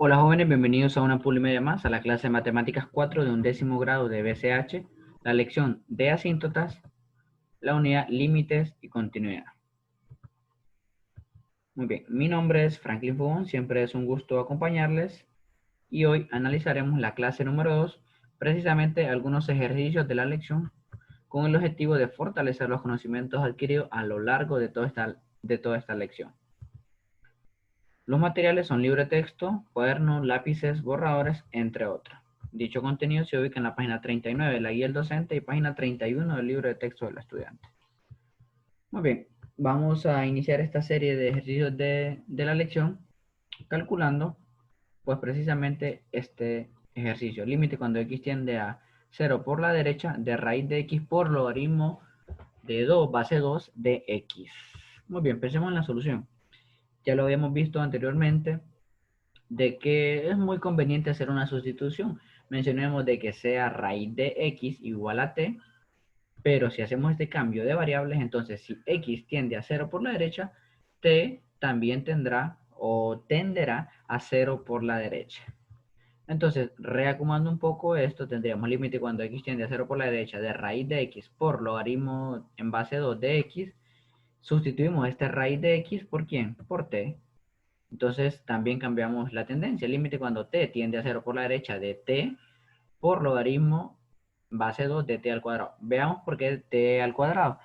Hola jóvenes, bienvenidos a una Pulimedia más, a la clase de Matemáticas 4 de 11º grado de BCH, la lección de asíntotas, la unidad límites y continuidad. Muy bien, mi nombre es Franklin Fogón, siempre es un gusto acompañarles y hoy analizaremos la clase número 2, precisamente algunos ejercicios de la lección con el objetivo de fortalecer los conocimientos adquiridos a lo largo de toda esta lección. Los materiales son libro de texto, cuadernos, lápices, borradores, entre otros. Dicho contenido se ubica en la página 39 de la guía del docente y página 31 del libro de texto del estudiante. Muy bien, vamos a iniciar esta serie de ejercicios de la lección calculando pues precisamente este ejercicio. Límite cuando x tiende a 0 por la derecha de raíz de x por logaritmo de 2 base 2 de x. Muy bien, pensemos en la solución. Ya lo habíamos visto anteriormente de que es muy conveniente hacer una sustitución. Mencionemos de que sea raíz de x igual a t, pero si hacemos este cambio de variables, entonces si x tiende a 0 por la derecha, t también tendrá o tenderá a 0 por la derecha. Entonces, reacomodando un poco esto, tendríamos límite cuando x tiende a 0 por la derecha de raíz de x por logaritmo en base 2 de x. Sustituimos esta raíz de x por ¿quién? Por t. Entonces también cambiamos la tendencia. El límite cuando t tiende a 0 por la derecha de t por logaritmo base 2 de t al cuadrado. Veamos por qué t al cuadrado.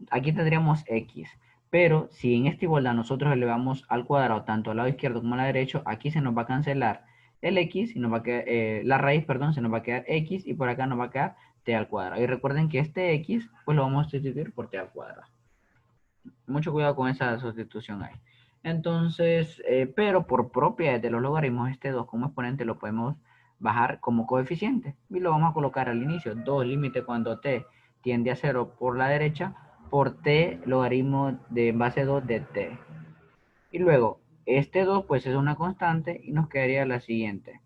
Aquí tendríamos x. Pero si en esta igualdad nosotros elevamos al cuadrado tanto al lado izquierdo como al lado derecho, aquí se nos va a cancelar el x y nos va a quedar, la raíz, perdón, se nos va a quedar x y por acá nos va a quedar t al cuadrado. Y recuerden que este x pues lo vamos a sustituir por t al cuadrado. Mucho cuidado con esa sustitución ahí. Entonces, pero por propiedades de los logaritmos, este 2 como exponente lo podemos bajar como coeficiente. Y lo vamos a colocar al inicio. 2 límite cuando t tiende a 0 por la derecha por t logaritmo de base 2 de t. Y luego, este 2 pues es una constante y nos quedaría la siguiente.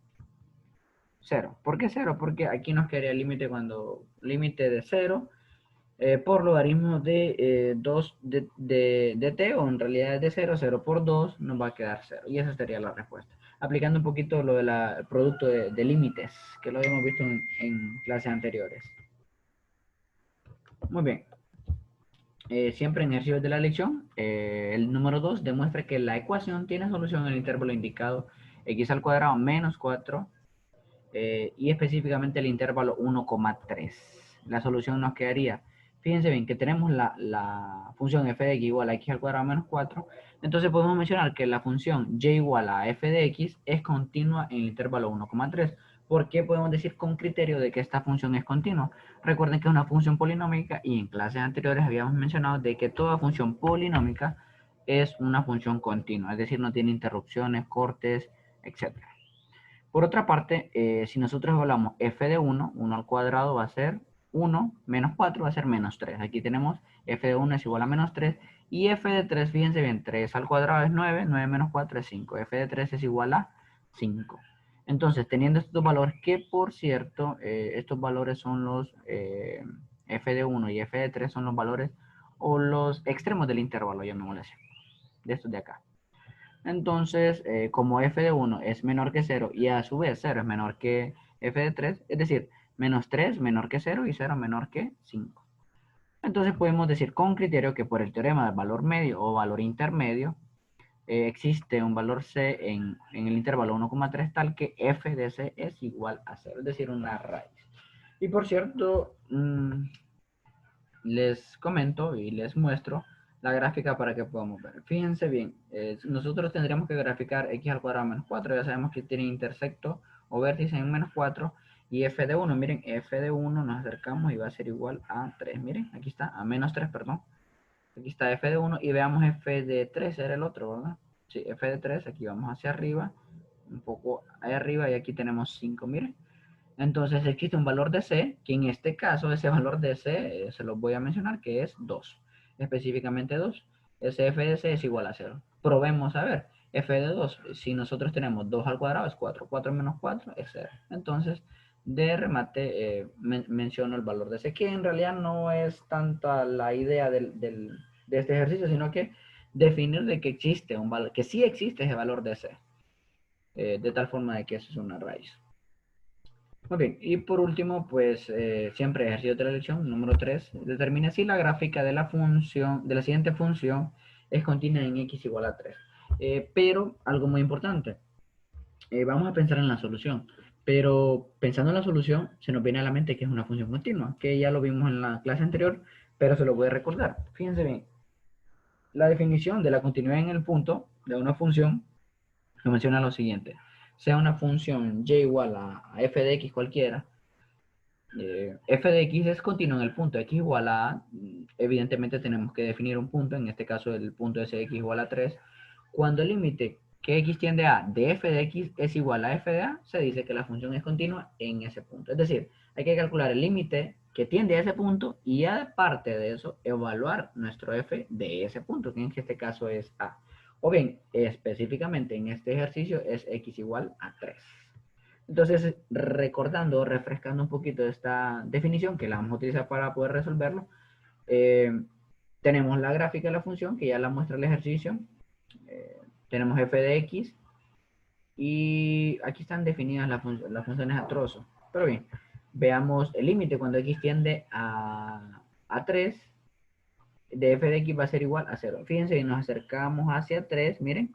0. ¿Por qué 0? Porque aquí nos quedaría el límite cuando límite de 0 por logaritmo de 2 de t, o en realidad es de 0, 0 por 2 nos va a quedar 0. Y esa sería la respuesta. Aplicando un poquito lo del producto de límites, que lo habíamos visto en clases anteriores. Muy bien. Siempre en ejercicios de la lección, el número 2 demuestra que la ecuación tiene solución en el intervalo indicado x al cuadrado menos 4 y específicamente el intervalo 1,3. La solución nos quedaría, fíjense bien, que tenemos la función f de x igual a x al cuadrado menos 4, entonces podemos mencionar que la función y igual a f de x es continua en el intervalo 1,3. ¿Por qué podemos decir con criterio de que esta función es continua? Recuerden que es una función polinómica y en clases anteriores habíamos mencionado de que toda función polinómica es una función continua, es decir, no tiene interrupciones, cortes, etcétera. Por otra parte, si nosotros evaluamos f de 1, 1 al cuadrado va a ser 1, menos 4 va a ser menos 3. Aquí tenemos f de 1 es igual a menos 3 y f de 3, fíjense bien, 3 al cuadrado es 9, 9 menos 4 es 5. F de 3 es igual a 5. Entonces, teniendo estos valores, que por cierto, estos valores son los f de 1 y f de 3 son los valores o los extremos del intervalo, llamémoslo así, de estos de acá. Entonces, como f de 1 es menor que 0 y a su vez 0 es menor que f de 3, es decir, menos 3 menor que 0 y 0 menor que 5. Entonces podemos decir con criterio que por el teorema del valor medio o valor intermedio, existe un valor c en el intervalo 1,3 tal que f de c es igual a 0, es decir, una raíz. Y por cierto, les comento y les muestro la gráfica para que podamos ver. Fíjense bien, nosotros tendríamos que graficar x al cuadrado menos 4. Ya sabemos que tiene intersecto o vértice en menos 4 y f de 1. Miren, f de 1 nos acercamos y va a ser igual a 3. Miren, aquí está, a menos 3, perdón. Aquí está f de 1 y veamos f de 3, era el otro, ¿verdad? Sí, f de 3, aquí vamos hacia arriba, un poco ahí arriba y aquí tenemos 5, miren. Entonces existe un valor de C, que en este caso ese valor de C se los voy a mencionar que es 2, específicamente 2. Ese f de C es igual a 0. Probemos a ver, f de 2, si nosotros tenemos 2 al cuadrado es 4, 4 menos 4 es 0. Entonces, de remate menciono el valor de C, que en realidad no es tanta la idea de este ejercicio, sino que definir de que existe un valor, que sí existe ese valor de C. de tal forma de que eso es una raíz. Muy bien, y por último, pues siempre ejercicio de la elección, número 3, determina si la gráfica de la función, de la siguiente función es continua en x igual a 3. Pero algo muy importante, vamos a pensar en la solución, pero pensando en la solución se nos viene a la mente que es una función continua, que ya lo vimos en la clase anterior, pero se lo voy a recordar. Fíjense bien, la definición de la continuidad en el punto de una función nos menciona lo siguiente: sea una función y igual a f de x cualquiera, f de x es continuo en el punto x igual a, evidentemente tenemos que definir un punto, en este caso el punto es x igual a 3, cuando el límite que x tiende a de f de x es igual a f de a, se dice que la función es continua en ese punto. Es decir, hay que calcular el límite que tiende a ese punto y aparte de eso, evaluar nuestro f de ese punto, que en este caso es a. O bien, específicamente en este ejercicio es x igual a 3. Entonces, recordando, refrescando un poquito esta definición que la vamos a utilizar para poder resolverlo, eh, tenemos la gráfica de la función que ya la muestra el ejercicio. Eh, tenemos f de x y aquí están definidas las funciones a trozo. Pero bien, veamos el límite cuando x tiende a 3 de f de x va a ser igual a 0. Fíjense, nos acercamos hacia 3, miren,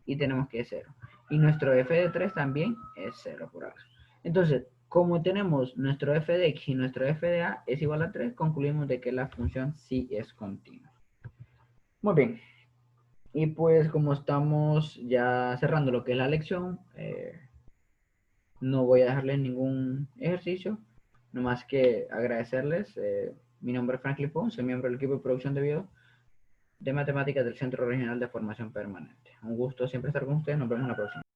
y tenemos que es 0. Y nuestro f de 3 también es 0 por ahora. Entonces, como tenemos nuestro f de x y nuestro f de a es igual a 3, concluimos de que la función sí es continua. Muy bien. Y pues como estamos ya cerrando lo que es la lección, no voy a dejarles ningún ejercicio, nomás que agradecerles. Mi nombre es Franklin Pons, soy miembro del equipo de producción de video de matemáticas del Centro Regional de Formación Permanente. Un gusto siempre estar con ustedes, nos vemos en la próxima.